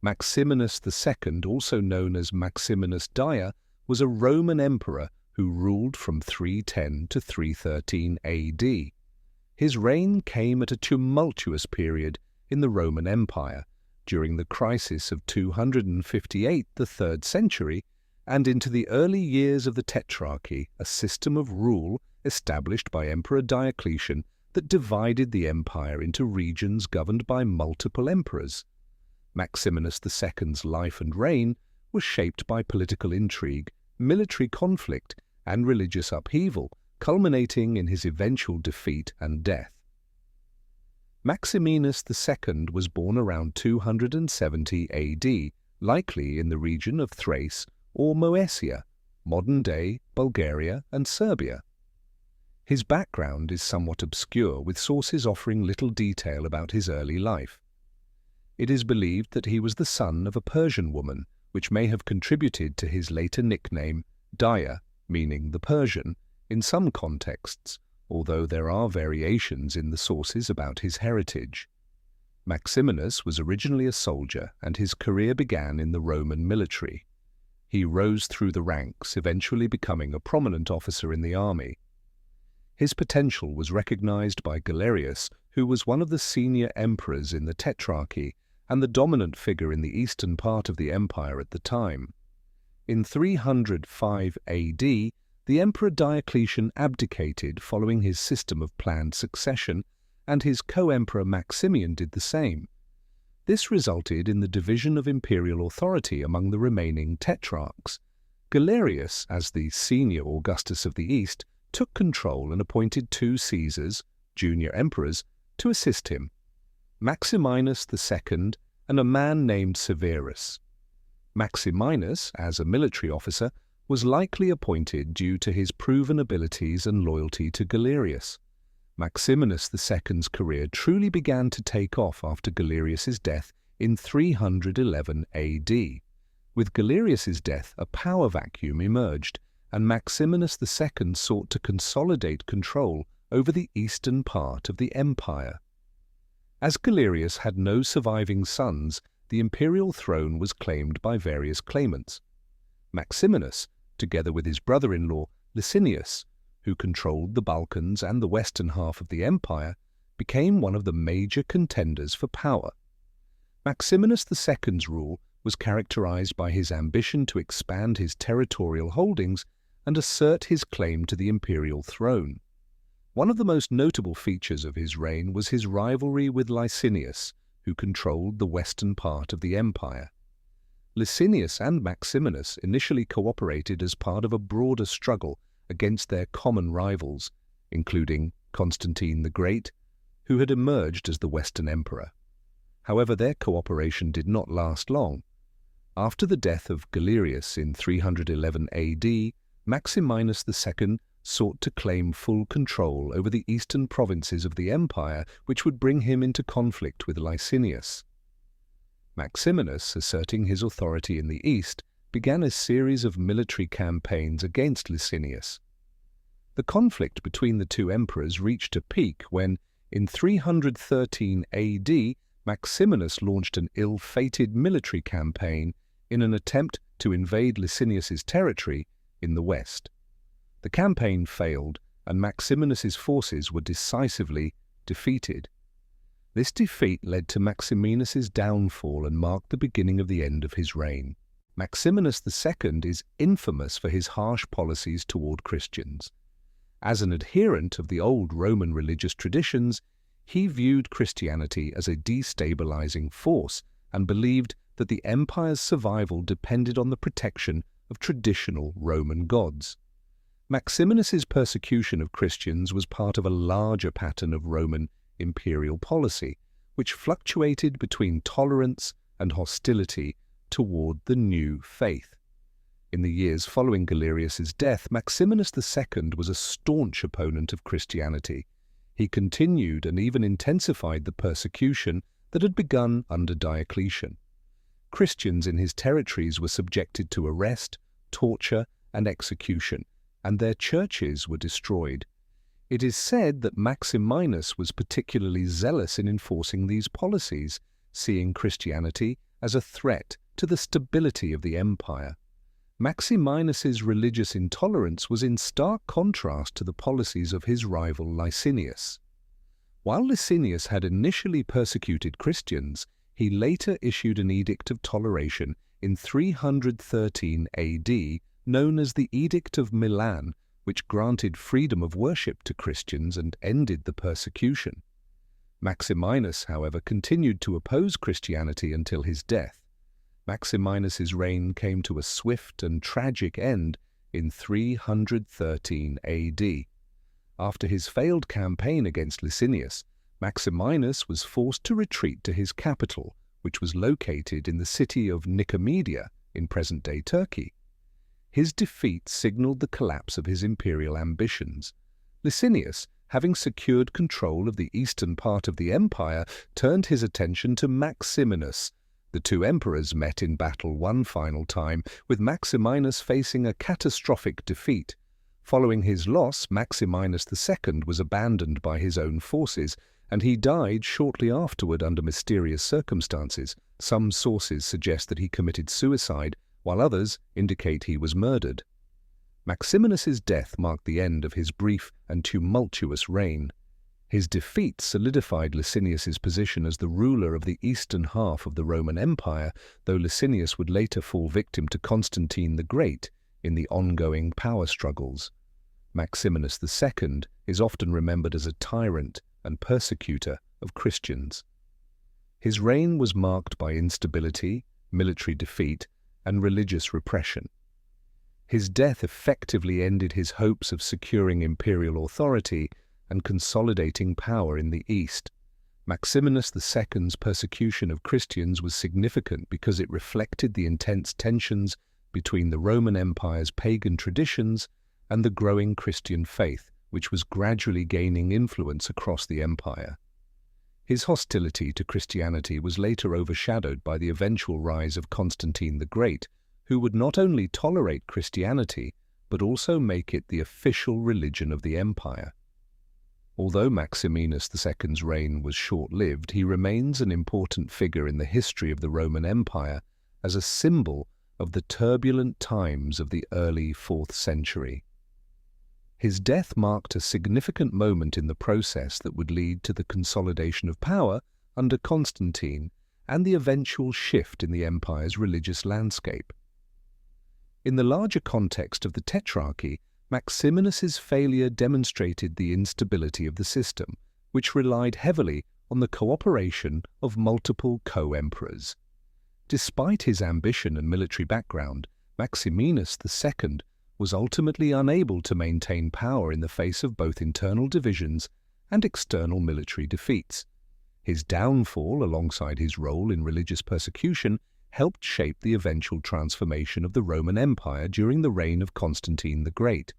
Maximinus II, also known as Maximinus Dire, was a Roman emperor who ruled from 310 to 313 AD. His reign came at a tumultuous period in the Roman Empire, during the crisis of 258, the 3rd century, and into the early years of the Tetrarchy, a system of rule established by Emperor Diocletian that divided the empire into regions governed by multiple emperors. Maximinus II's life and reign was shaped by political intrigue, military conflict, and religious upheaval, culminating in his eventual defeat and death. Maximinus II was born around 270 AD, likely in the region of Thrace or Moesia, modern-day Bulgaria and Serbia. His background is somewhat obscure, with sources offering little detail about his early life. It is believed that he was the son of a Persian woman, which may have contributed to his later nickname, Dia, meaning the Persian, in some contexts, although there are variations in the sources about his heritage. Maximinus was originally a soldier, and his career began in the Roman military. He rose through the ranks, eventually becoming a prominent officer in the army. His potential was recognized by Galerius, who was one of the senior emperors in the Tetrarchy and the dominant figure in the eastern part of the empire at the time. In 305 AD, the Emperor Diocletian abdicated following his system of planned succession, and his co-emperor Maximian did the same. This resulted in the division of imperial authority among the remaining tetrarchs. Galerius, as the senior Augustus of the East, took control and appointed 2 Caesars, junior emperors, to assist him, Maximinus II and a man named Severus. Maximinus, as a military officer, was likely appointed due to his proven abilities and loyalty to Galerius. Maximinus II's career truly began to take off after Galerius's death in 311 AD. With Galerius's death, a power vacuum emerged, and Maximinus II sought to consolidate control over the eastern part of the empire. As Galerius had no surviving sons, the imperial throne was claimed by various claimants. Maximinus, together with his brother-in-law Licinius, who controlled the Balkans and the western half of the empire, became one of the major contenders for power. Maximinus II's rule was characterized by his ambition to expand his territorial holdings and assert his claim to the imperial throne. One of the most notable features of his reign was his rivalry with Licinius, who controlled the western part of the empire. Licinius and Maximinus initially cooperated as part of a broader struggle against their common rivals, including Constantine the Great, who had emerged as the Western Emperor. However, their cooperation did not last long. After the death of Galerius in 311 AD, Maximinus II sought to claim full control over the eastern provinces of the empire, which would bring him into conflict with Licinius. Maximinus, asserting his authority in the east, began a series of military campaigns against Licinius. The conflict between the 2 emperors reached a peak when, in 313 AD, Maximinus launched an ill-fated military campaign in an attempt to invade Licinius's territory in the west. The campaign failed, and Maximinus's forces were decisively defeated. This defeat led to Maximinus's downfall and marked the beginning of the end of his reign. Maximinus II is infamous for his harsh policies toward Christians. As an adherent of the old Roman religious traditions, he viewed Christianity as a destabilizing force and believed that the empire's survival depended on the protection of traditional Roman gods. Maximinus's persecution of Christians was part of a larger pattern of Roman imperial policy, which fluctuated between tolerance and hostility toward the new faith. In the years following Galerius's death, Maximinus II was a staunch opponent of Christianity. He continued and even intensified the persecution that had begun under Diocletian. Christians in his territories were subjected to arrest, torture, and execution, and their churches were destroyed. It is said that Maximinus was particularly zealous in enforcing these policies, seeing Christianity as a threat to the stability of the empire. Maximinus's religious intolerance was in stark contrast to the policies of his rival Licinius. While Licinius had initially persecuted Christians, he later issued an edict of toleration in 313 AD, known as the Edict of Milan, which granted freedom of worship to Christians and ended the persecution. Maximinus, however, continued to oppose Christianity until his death. Maximinus's reign came to a swift and tragic end in 313 AD. After his failed campaign against Licinius, Maximinus was forced to retreat to his capital, which was located in the city of Nicomedia in present-day Turkey. His defeat signaled the collapse of his imperial ambitions. Licinius, having secured control of the eastern part of the empire, turned his attention to Maximinus. The two emperors met in battle one final time, with Maximinus facing a catastrophic defeat. Following his loss, Maximinus II was abandoned by his own forces, and he died shortly afterward under mysterious circumstances. Some sources suggest that he committed suicide, while others indicate he was murdered. Maximinus's death marked the end of his brief and tumultuous reign. His defeat solidified Licinius's position as the ruler of the eastern half of the Roman Empire, though Licinius would later fall victim to Constantine the Great in the ongoing power struggles. Maximinus II is often remembered as a tyrant and persecutor of Christians. His reign was marked by instability, military defeat, and religious repression. His death effectively ended his hopes of securing imperial authority and consolidating power in the East. Maximinus II's persecution of Christians was significant because it reflected the intense tensions between the Roman Empire's pagan traditions and the growing Christian faith, which was gradually gaining influence across the empire. His hostility to Christianity was later overshadowed by the eventual rise of Constantine the Great, who would not only tolerate Christianity, but also make it the official religion of the empire. Although Maximinus II's reign was short-lived, he remains an important figure in the history of the Roman Empire as a symbol of the turbulent times of the early 4th century. His death marked a significant moment in the process that would lead to the consolidation of power under Constantine and the eventual shift in the empire's religious landscape. In the larger context of the Tetrarchy, Maximinus's failure demonstrated the instability of the system, which relied heavily on the cooperation of multiple co-emperors. Despite his ambition and military background, Maximinus II was ultimately unable to maintain power in the face of both internal divisions and external military defeats. His downfall, alongside his role in religious persecution, helped shape the eventual transformation of the Roman Empire during the reign of Constantine the Great.